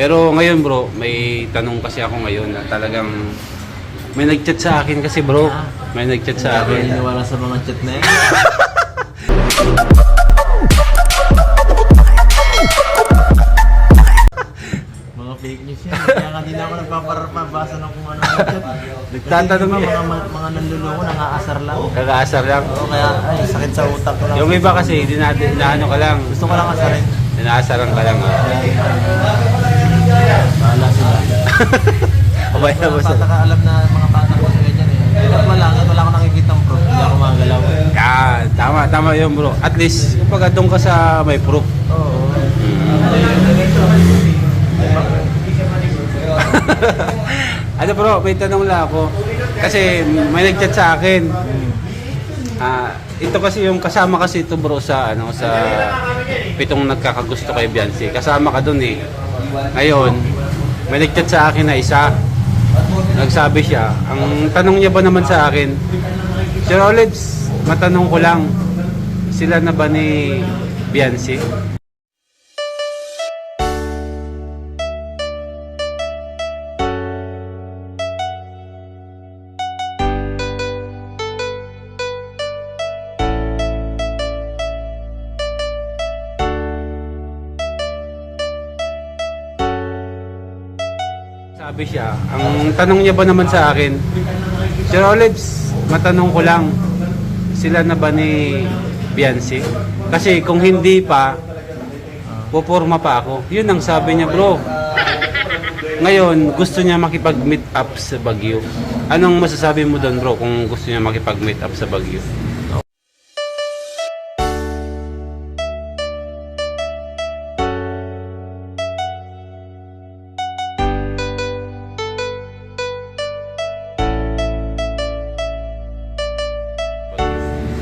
Pero ngayon bro, may tanong kasi ako ngayon na talagang may nag-chat sa akin kasi bro. May nag-chat sa Hindi akin. naniniwala sa mga chat na yan. Mga fake news yan. Kaya nga di na ako nagpapabasa ng kung ano yung chat. Nagtatanong Kasi niya. mga nanluloko, nangaasar lang. Kakaasar lang. Oo, kaya ay, sakit sa utak ko lang. Yung iba kasi, hindi natin, naano ka lang. Gusto ko lang asarin. Inaasaran ka lang ha. Bahala sila. Abay na Mga ba bata ka alam na mga bata ko sa ganyan eh. Dapat wala akong nakikita ng proof. Hindi ako magalaw. Yan, tama yun bro. At least, kapag doon ka sa may proof. Oo. Ano bro, may tanong lang ako. Kasi may nag-chat sa akin. Ito kasi yung kasama kasi ito bro sa sa pitong nagkakagusto kay Beyonce. Kasama ka dun eh. Ngayon, may nag-chat sa akin na isa. Nagsabi siya, ang tanong niya ba naman sa akin, Sir Olives, matanong ko lang, sila na ba ni Beyonce? Sabi siya, ang tanong niya ba naman sa akin, Sir Olives, matanong ko lang, sila na ba ni Beyonce? Kasi kung hindi pa, puporma pa ako. Yun ang sabi niya bro. Ngayon, gusto niya makipag-meet up sa Baguio. Anong masasabi mo doon bro kung gusto niya makipag-meet up sa Baguio?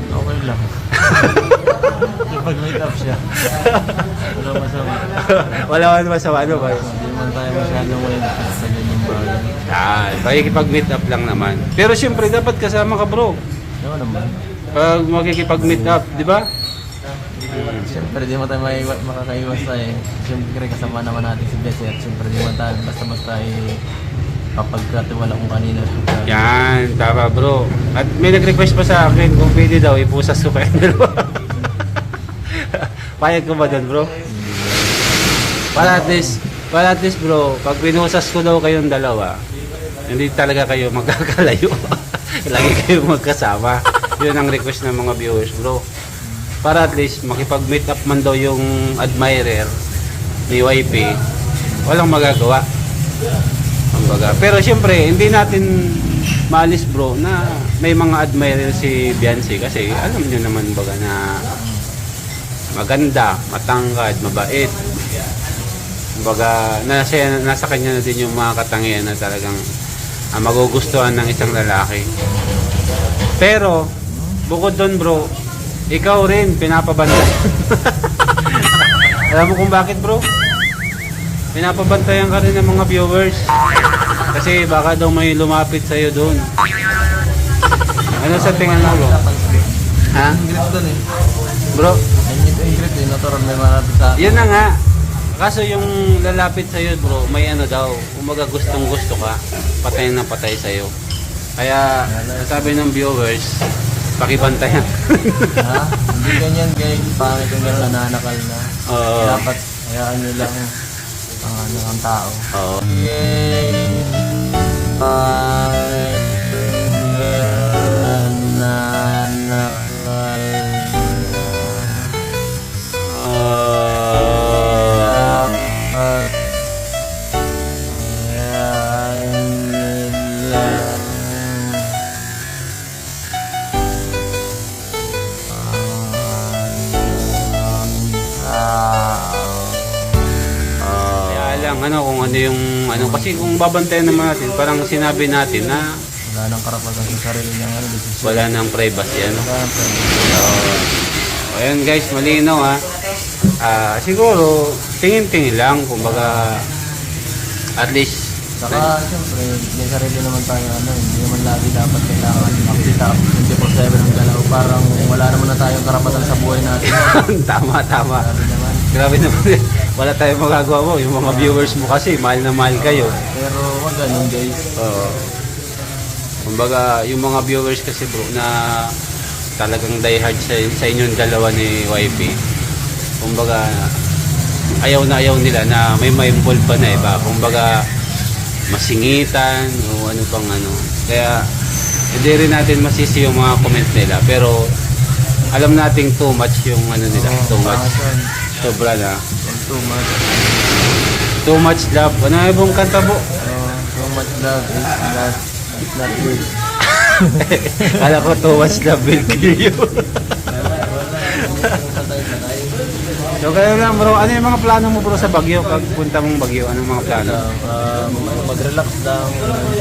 Okay lang. Pag-meet up siya. Wala masama. Wala man masama, ano ba? Hindi naman tayo masyadong wala sa ganyang bagay. Pakikipag-meet up lang naman. Pero siyempre, dapat kasama ka bro. Oo naman. Pag makikipag-meet up, di ba? Siyempre di mo tayo makakaiwas tayo eh. Siyempre kasama naman natin si Bessie at siyempre di mo tayo basta-basta kapagkatiwala kung kanina. Yan, tama bro. At may nag-request pa sa akin kung pwede daw ipusas ko kayo dalawa. Payag ko ba doon bro? Para at least bro, pag pinusas ko daw kayong dalawa, hindi talaga kayo magkakalayo. Lagi kayo magkasama. Yun ang request ng mga viewers bro. Para at least makipag-meet up man daw yung admirer ni YP, walang magagawa. Kumbaga. Pero siyempre, hindi natin maalis bro na may mga admirer si Beyonce kasi alam niyo naman baga na maganda, matangkad, mabait. Kumbaga, nasa kanya na din yung mga katangian na talagang magugustuhan ng isang lalaki. Pero, bukod doon bro, ikaw rin pinapabantay. Alam mo kung bakit bro? Pinapabantayan ka rin ng mga viewers. Kasi baka daw may lumapit sa'yo doon. Ano sa tingin mo bro? Ha? Ingrid doon eh. Bro, Ingrid eh. Natural may marapit sa akin. yun na nga. Kaso yung lalapit sa'yo bro, may ano daw. Umaga gustong gusto ka, patay na patay sa'yo. Kaya sabi ng viewers, pakibantayan. Ha? Hindi ganyan guys. Pangit yung gano'n nananakal na. Oo. Dapat hayaan nyo lang ang tao. Oo. Kung ano yung kasi kung babantayan naman natin parang sinabi natin na wala nang karapatan sa sarili niya wala nang privacy Wala nang privacy. Ayun guys, malinaw ha. Siguro tingin-tingin lang kumbaga at least saka siyempre may sarili naman tayo hindi naman lagi dapat kailangan makita 24/7 ang galaw parang wala naman na tayong karapatan sa buhay natin. tama Sabi naman Grabe naman. Wala tayong magagawa mo. Yung mga viewers mo kasi, mahal na mahal kayo. Pero wag ganun guys. Oo. Kumbaga, yung mga viewers kasi bro na talagang diehard sa inyong dalawa ni YP. Kumbaga, ayaw na ayaw nila na may involve pa na iba. Kumbaga, masingitan o ano pang ano. Kaya, hindi rin natin masisi yung mga comment nila. Pero, alam nating too much yung ano nila. Too much. Sobra na. Too much. Too much love. Ano nga ibang kanta po? Too much love is not, it's not good. Kala ko too much love will kill you. So kaya lang bro, ano yung mga plano mo bro sa Baguio? Pag punta mong Baguio, anong mga plano? Mag-relax lang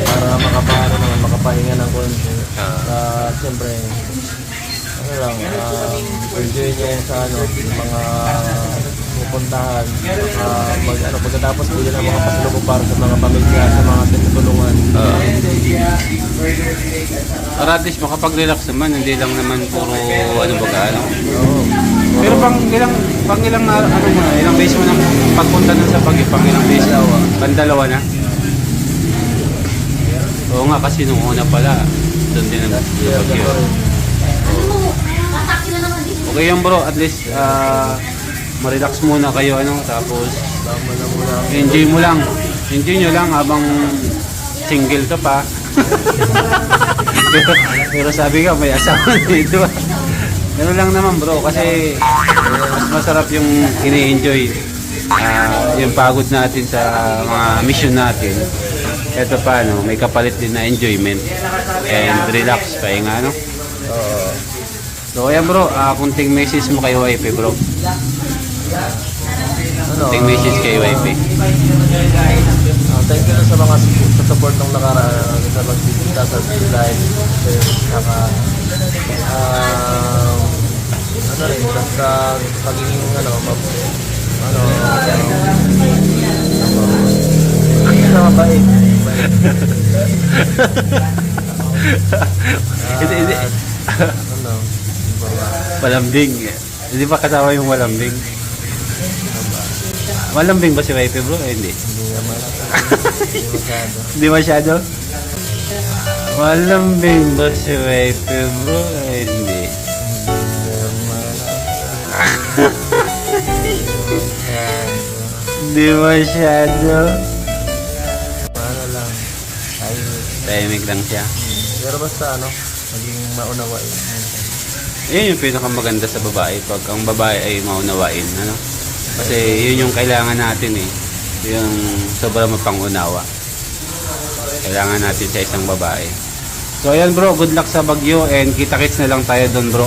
para makapahinga ng konti. Siyempre, ano lang, enjoy niya sa yung mga pupuntahan. Pagkatapos pwede na mga pasalubong para sa mga pamilya, sa mga tinutulungan. Para at least makapag-relax naman, hindi lang naman puro ano baga ano. Oo. Pero pang ilang ano mo na, ilang days mo nang pagpunta nun sa Baguio, pang ilang days? Pandalawa na? Oo nga kasi nung una pala, doon din ang Baguio. Okay yan bro, at least ma-relax muna kayo ano, tapos enjoy mo lang. Enjoy nyo lang habang single ka pa. pero sabi ka may asawa dito. Ganun lang naman bro, kasi mas masarap yung ini-enjoy yung pagod natin sa mga mission natin. Ito pa no, may kapalit din na enjoyment and relax pahinga no. So ayan bro, kunting message mo kay YP bro. Kunting message kay YP. Thank you sa mga support ng nakaraan sa pagbibigay sa live. Saka ano rin, basta pagiging mabait. Hindi. Malambing. Hindi ba kasama yung malambing? Malambing ba si YP bro? Hindi. Hindi naman. Hindi masyado? Malambing ba si YP bro? Hindi. Hindi masyado. Ano lang. Tahimik lang siya. Pero basta maging maunawain. Yun yung pinakamaganda sa babae. Pag ang babae ay maunawain. Ano? Kasi yun yung kailangan natin eh. Yung sobrang mapangunawa. Kailangan natin sa isang babae. So ayan bro, good luck sa Baguio and kita-kits na lang tayo doon bro.